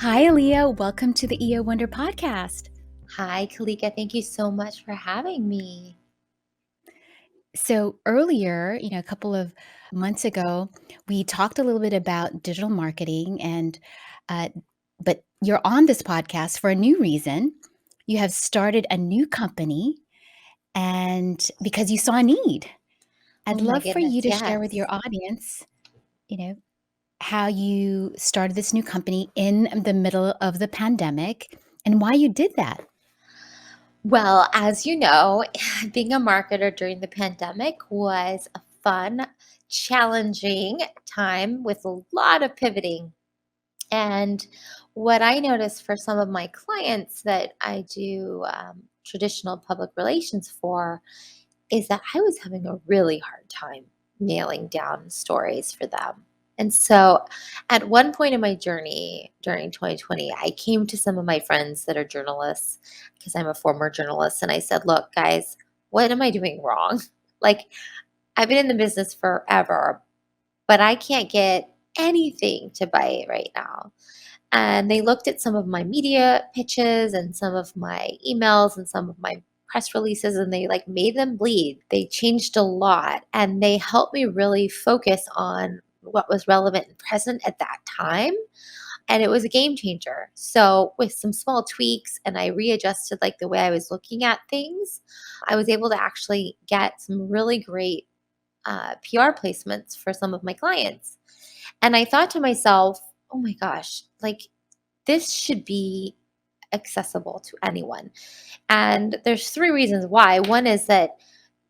Hi, Alia. Welcome to the EO Wonder podcast. Hi, Kalika. Thank you so much for having me. So, earlier, a couple of months ago, we talked a little bit about digital marketing, uh, but you're on this podcast for a new reason. You have started a new company, and because you saw a need. Oh I'd my love for you goodness, to share with yes. your audience, you know, how you started this new company in the middle of the pandemic and why you did that. Well, as you know, being a marketer during the pandemic was a fun, challenging time with a lot of pivoting. And what I noticed for some of my clients that I do traditional public relations for is that I was having a really hard time nailing down stories for them. And so at one point in my journey during 2020, I came to some of my friends that are journalists because I'm a former journalist. And I said, look, guys, what am I doing wrong? Like, I've been in the business forever, but I can't get anything to bite right now. And they looked at some of my media pitches and some of my emails and some of my press releases and they like made them bleed. They changed a lot and they helped me really focus on what was relevant and present at that time. And it was a game changer. So with some small tweaks and I readjusted like the way I was looking at things, I was able to actually get some really great PR placements for some of my clients. And I thought to myself, oh my gosh, like this should be accessible to anyone. And there's three reasons why. One is that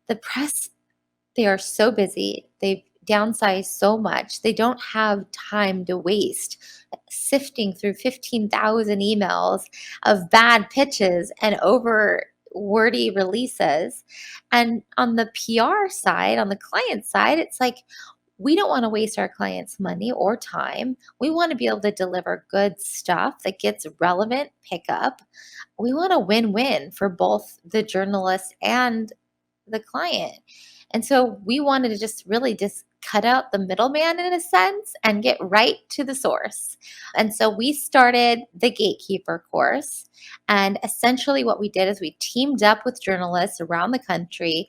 the press, they are so busy. They've downsized so much. They don't have time to waste sifting through 15,000 emails of bad pitches and over wordy releases. And on the PR side, on the client side, it's like we don't want to waste our clients' money or time. We want to be able to deliver good stuff that gets relevant pickup. We want a win win for both the journalist and the client. And so we wanted to just really just cut out the middleman in a sense and get right to the source. And so we started the Gatekeeper course. And essentially, what we did is we teamed up with journalists around the country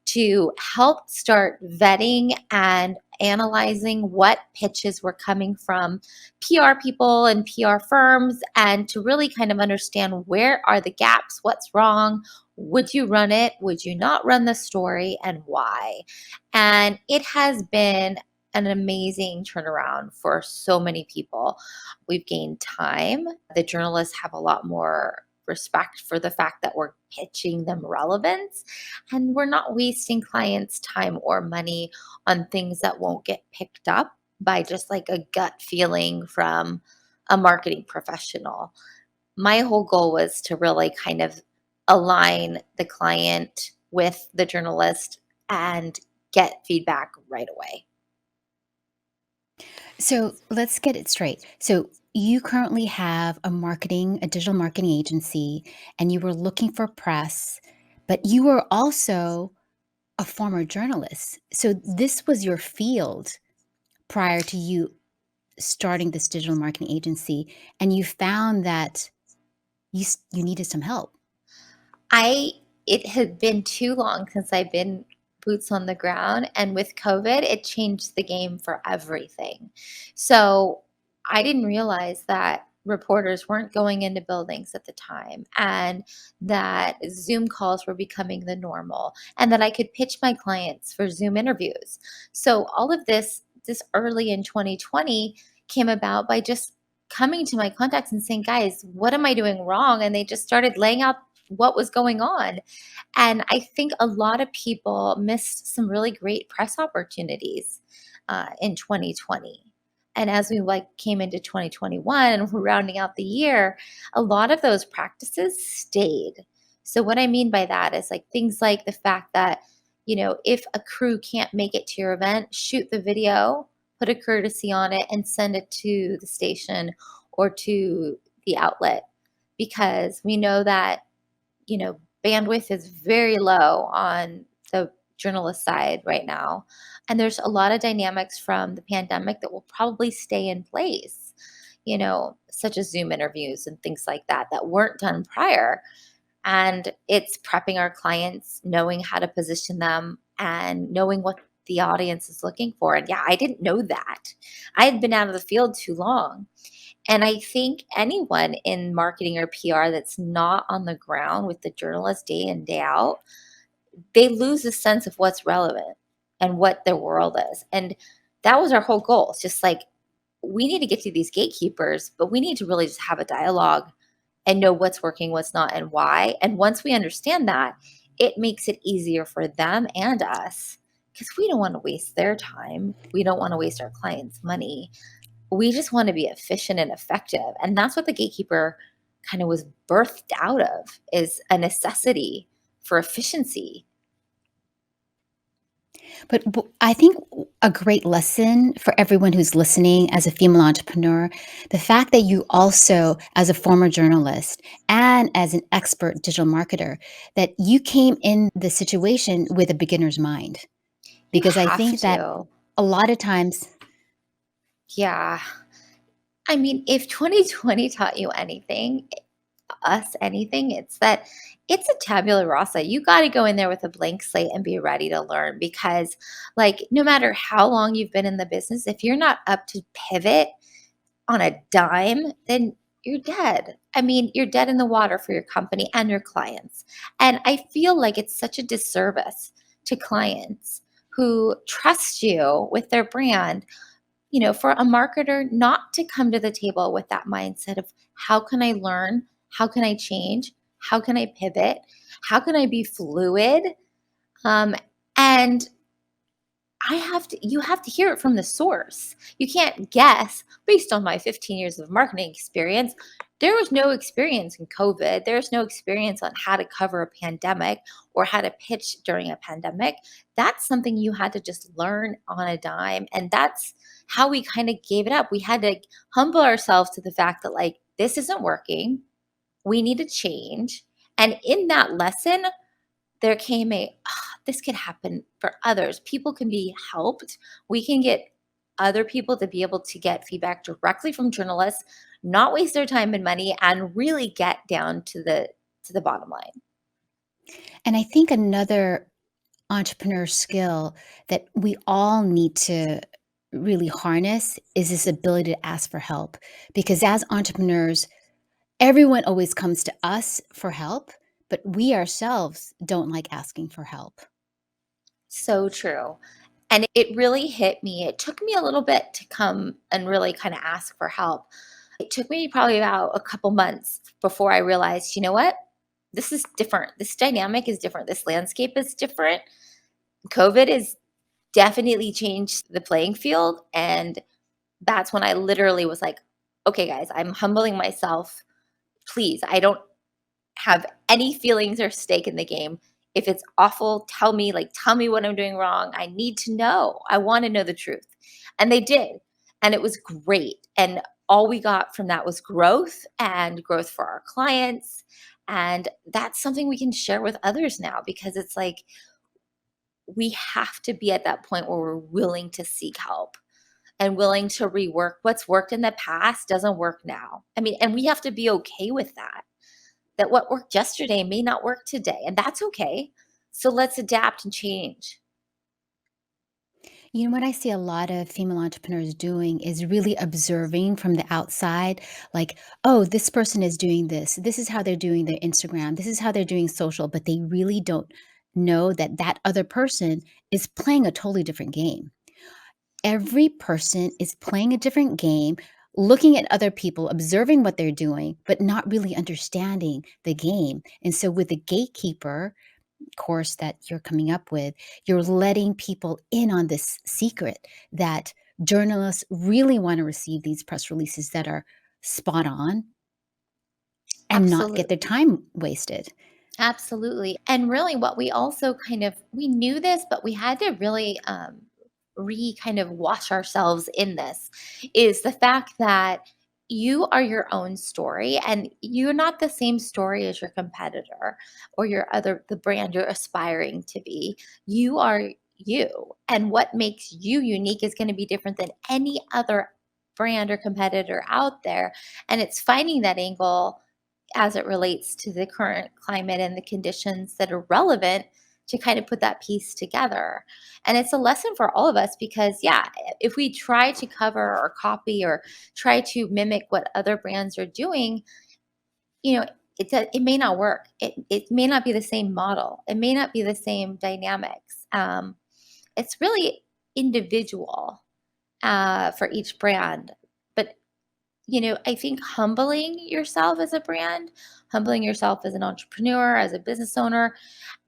to help start vetting and analyzing what pitches were coming from PR people and PR firms and to really kind of understand where are the gaps, what's wrong, would you run it, would you not run the story, and why. And it has been an amazing turnaround for so many people. We've gained time. The journalists have a lot more respect for the fact that we're pitching them relevance and we're not wasting clients' time or money on things that won't get picked up by just like a gut feeling from a marketing professional. My whole goal was to really kind of align the client with the journalist and get feedback right away. So let's get it straight. So you currently have a digital marketing agency, and you were looking for press, but you were also a former journalist. So this was your field prior to you starting this digital marketing agency, and you found that you needed some help. I it had been too long since I've been boots on the ground, and with COVID, it changed the game for everything. So, I didn't realize that reporters weren't going into buildings at the time and that Zoom calls were becoming the normal and that I could pitch my clients for Zoom interviews. So, all of this early in 2020 came about by just coming to my contacts and saying, "Guys, what am I doing wrong?" And they just started laying out what was going on. And I think a lot of people missed some really great press opportunities in 2020. And as we like came into 2021 and we're rounding out the year, a lot of those practices stayed. So what I mean by that is like things like the fact that, if a crew can't make it to your event, shoot the video, put a courtesy on it and send it to the station or to the outlet because we know that bandwidth is very low on the journalist side right now. And there's a lot of dynamics from the pandemic that will probably stay in place. such as Zoom interviews and things like that that weren't done prior. And it's prepping our clients, knowing how to position them and knowing what the audience is looking for. And yeah, I didn't know that. I had been out of the field too long. And I think anyone in marketing or PR that's not on the ground with the journalist day in, day out, they lose a sense of what's relevant and what their world is. And that was our whole goal. It's just like, we need to get to these gatekeepers, but we need to really just have a dialogue and know what's working, what's not, and why. And once we understand that, it makes it easier for them and us because we don't want to waste their time. We don't want to waste our clients' money. We just want to be efficient and effective. And that's what the gatekeeper kind of was birthed out of, is a necessity for efficiency. But I think a great lesson for everyone who's listening as a female entrepreneur, the fact that you also, as a former journalist and as an expert digital marketer, that you came in the situation with a beginner's mind. You Because I have think that to. a lot of times, Yeah. I mean, if 2020 taught you anything, us anything, it's that it's a tabula rasa. You got to go in there with a blank slate and be ready to learn because, like, no matter how long you've been in the business, if you're not up to pivot on a dime, then you're dead. I mean, you're dead in the water for your company and your clients. And I feel like it's such a disservice to clients who trust you with their brand, for a marketer not to come to the table with that mindset of how can I learn? How can I change? How can I pivot? How can I be fluid? Um, and you have to hear it from the source. You can't guess based on my 15 years of marketing experience. There was no experience in COVID. There's no experience on how to cover a pandemic or how to pitch during a pandemic. That's something you had to just learn on a dime. And that's how we kind of gave it up. We had to humble ourselves to the fact that, like, this isn't working. We need to change. And in that lesson, there came this could happen for others. People can be helped. We can get other people to be able to get feedback directly from journalists, not waste their time and money, and really get down to the bottom line. and I think another entrepreneur skill that we all need to really harness is this ability to ask for help. Because as entrepreneurs, everyone always comes to us for help, but we ourselves don't like asking for help. So true. And it really hit me. It took me a little bit to come and really kind of ask for help. It took me probably about a couple months before I realized, you know what? This is different. This dynamic is different. This landscape is different. COVID has definitely changed the playing field. And that's when I literally was like, okay, guys, I'm humbling myself. Please, I don't have any feelings or stake in the game. If it's awful, tell me what I'm doing wrong. I need to know. I want to know the truth. And they did. And it was great. And all we got from that was growth and growth for our clients. And that's something we can share with others now because it's like we have to be at that point where we're willing to seek help and willing to rework what's worked in the past doesn't work now. I mean, and we have to be okay with that, that what worked yesterday may not work today, and that's okay. So let's adapt and change. You know what I see a lot of female entrepreneurs doing is really observing from the outside, like, oh, this person is doing this. This is how they're doing their Instagram. This is how they're doing social, but they really don't know that that other person is playing a totally different game. Every person is playing a different game, looking at other people, observing what they're doing, but not really understanding the game. And so, with the gatekeeper, course that you're coming up with, you're letting people in on this secret that journalists really want to receive these press releases that are spot on and not get their Absolutely. time wasted. Absolutely. And really what we also we knew this, but we had to really kind of wash ourselves in this is the fact that you are your own story and you're not the same story as your competitor or the brand you're aspiring to be. You are you. And what makes you unique is going to be different than any other brand or competitor out there, and it's finding that angle as it relates to the current climate and the conditions that are relevant to kind of put that piece together. And it's a lesson for all of us because, yeah, if we try to cover or copy or try to mimic what other brands are doing, you know, it may not work. It may not be the same model. It may not be the same dynamics. It's really individual for each brand. But I think humbling yourself as a brand, humbling yourself as an entrepreneur, as a business owner,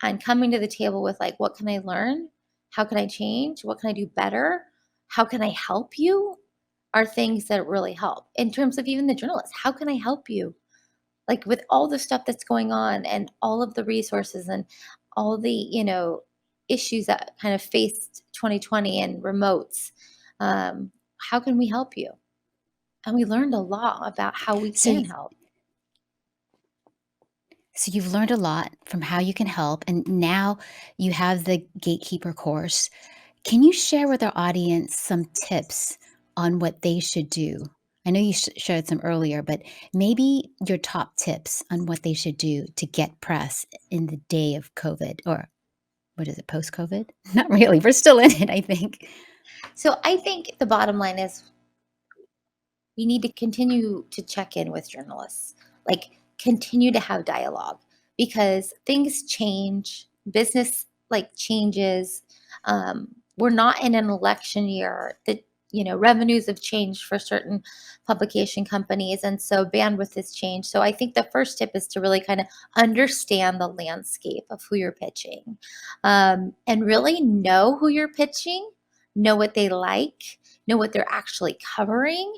and coming to the table with like, what can I learn? How can I change? What can I do better? How can I help you? Are things that really help in terms of even the journalists. How can I help you? Like with all the stuff that's going on and all of the resources and all the, issues that kind of faced 2020 and remotes. How can we help you? And we learned a lot about how we So can help. So you've learned a lot from how you can help, and now you have the gatekeeper course. Can you share with our audience some tips on what they should do? I know you shared some earlier, but maybe your top tips on what they should do to get press in the day of COVID, or what is it, post COVID? Not really. We're still in it, I think. So I think the bottom line is we need to continue to check in with journalists, like continue to have dialogue because things change, business like changes. We're not in an election year. That revenues have changed for certain publication companies, and so bandwidth has changed. So I think the first tip is to really kind of understand the landscape of who you're pitching, and really know who you're pitching, know what they like, know what they're actually covering,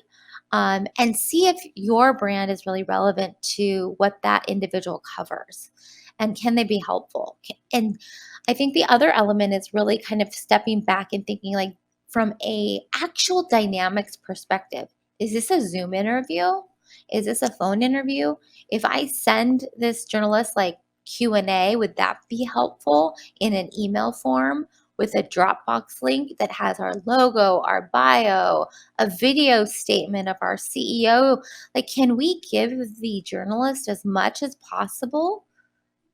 and see if your brand is really relevant to what that individual covers and can they be helpful. And I think the other element is really kind of stepping back and thinking like from a actual dynamics perspective, is this a Zoom interview, is this a phone interview? If I send this journalist like Q&A, would that be helpful in an email form with a Dropbox link that has our logo, our bio, a video statement of our CEO? Like, can we give the journalist as much as possible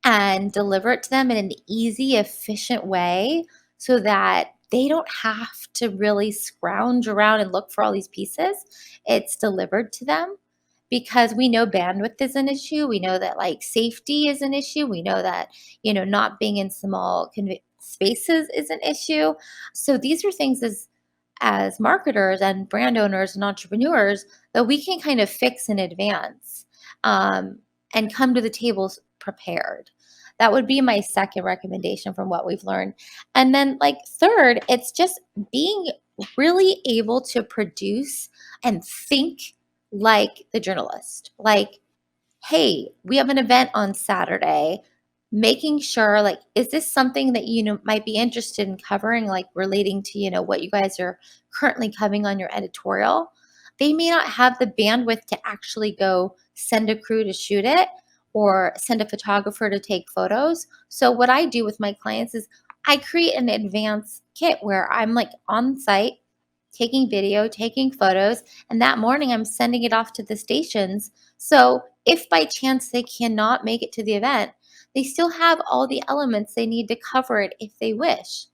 and deliver it to them in an easy, efficient way so that they don't have to really scrounge around and look for all these pieces? It's delivered to them because we know bandwidth is an issue. We know that like safety is an issue. We know that, not being in small spaces is an issue. So these are things as marketers and brand owners and entrepreneurs that we can kind of fix in advance, and come to the tables prepared. That would be my second recommendation from what we've learned. And then, like, third, it's just being really able to produce and think like the journalist. Like, hey, we have an event on Saturday, making sure like, is this something that might be interested in covering, like relating to, what you guys are currently covering on your editorial? They may not have the bandwidth to actually go send a crew to shoot it or send a photographer to take photos. So what I do with my clients is I create an advance kit where I'm like on site taking video, taking photos, and that morning I'm sending it off to the stations. So if by chance they cannot make it to the event, they still have all the elements they need to cover it if they wish.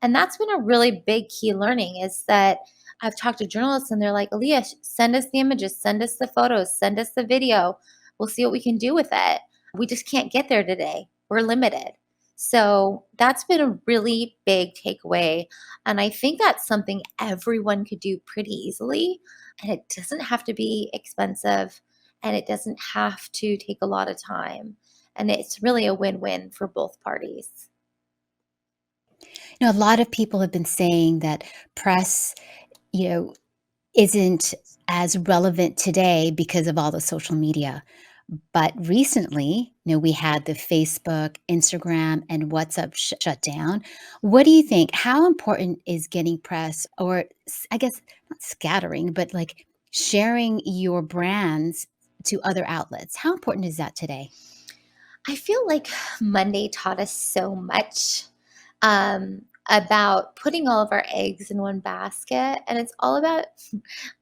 And that's been a really big key learning is that I've talked to journalists and they're like, Alia, send us the images, send us the photos, send us the video. We'll see what we can do with it. We just can't get there today. We're limited. So that's been a really big takeaway. And I think that's something everyone could do pretty easily. And it doesn't have to be expensive and it doesn't have to take a lot of time. And it's really a win win for both parties. A lot of people have been saying that press, you know, isn't as relevant today because of all the social media. But recently, we had the Facebook, Instagram, and WhatsApp shut down. What do you think? How important is getting press, or I guess not scattering, but like sharing your brands to other outlets? How important is that today? I feel like Monday taught us so much. about putting all of our eggs in one basket. And it's all about,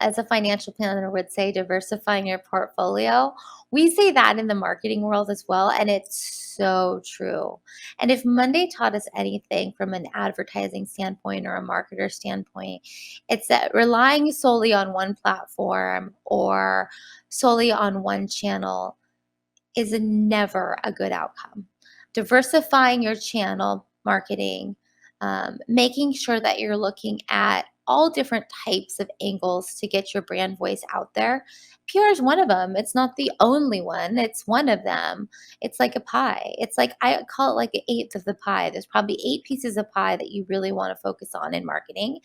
as a financial planner would say, diversifying your portfolio. We say that in the marketing world as well. And it's so true. And if Monday taught us anything from an advertising standpoint or a marketer standpoint, it's that relying solely on one platform or solely on one channel is never a good outcome. Diversifying your channel marketing, making sure that you're looking at all different types of angles to get your brand voice out there. PR is one of them. It's not the only one, it's one of them. It's like a pie. It's like I call it like an eighth of the pie. There's probably 8 pieces of pie that you really want to focus on in marketing,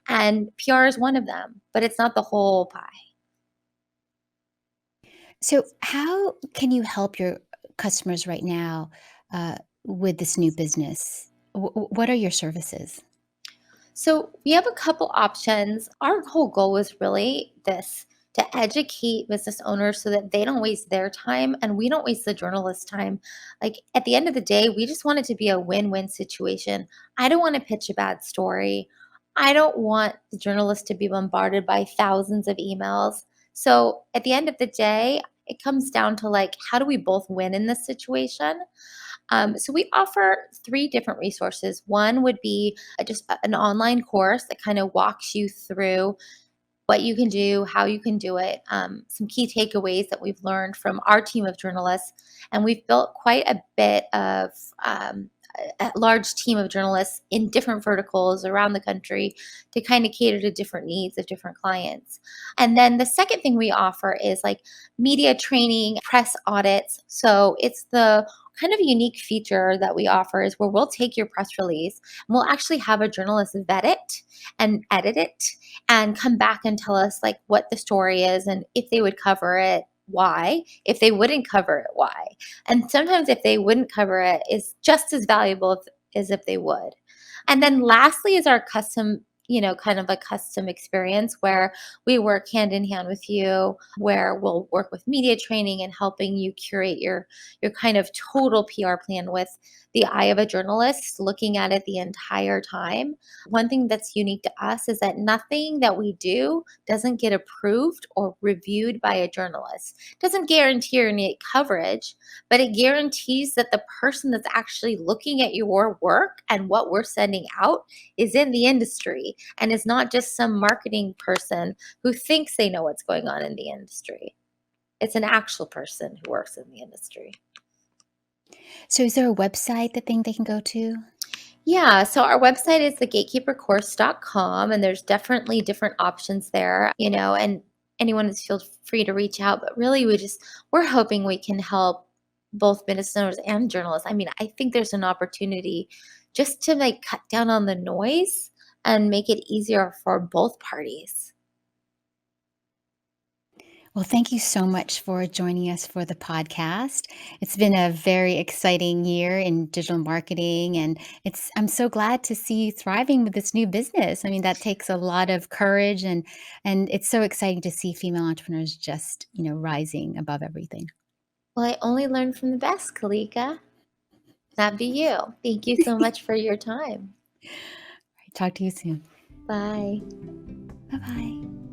and PR is one of them, but it's not the whole pie. So, how can you help your customers right now with this new business? What are your services? So we have a couple options. Our whole goal was really this, to educate business owners so that they don't waste their time and we don't waste the journalist's time. Like at the end of the day, we just want it to be a win win situation. I don't want to pitch a bad story. I don't want the journalist to be bombarded by thousands of emails. So at the end of the day, it comes down to like, how do we both win in this situation? So we offer three different resources. One would be an online course that kind of walks you through what you can do, how you can do it, some key takeaways that we've learned from our team of journalists. And we've built quite a bit of a large team of journalists in different verticals around the country to kind of cater to different needs of different clients. And then the second thing we offer is like media training, press audits. So it's the kind of unique feature that we offer is where we'll take your press release and we'll actually have a journalist vet it and edit it and come back and tell us like what the story is and if they would cover it, why, if they wouldn't cover it, why. And sometimes if they wouldn't cover it is just as valuable as if they would. And then lastly is our custom, kind of a custom experience where we work hand in hand with you, where we'll work with media training and helping you curate your kind of total PR plan with the eye of a journalist looking at it the entire time. One thing that's unique to us is that nothing that we do doesn't get approved or reviewed by a journalist. Doesn't guarantee or need coverage, but it guarantees that the person that's actually looking at your work and what we're sending out is in the industry and is not just some marketing person who thinks they know what's going on in the industry. It's an actual person who works in the industry. So, is there a website that they can go to? Yeah, so our website is thegatekeepercourse.com, and there's definitely different options there, and anyone is feel free to reach out. But really, we're hoping we can help both business owners and journalists. I mean, I think there's an opportunity just to like cut down on the noise and make it easier for both parties. Well, thank you so much for joining us for the podcast. It's been a very exciting year in digital marketing, and I'm so glad to see you thriving with this new business. I mean, that takes a lot of courage, and it's so exciting to see female entrepreneurs just, rising above everything. Well, I only learn from the best, Kalika. That be you. Thank you so much for your time. Talk to you soon. Bye. Bye bye.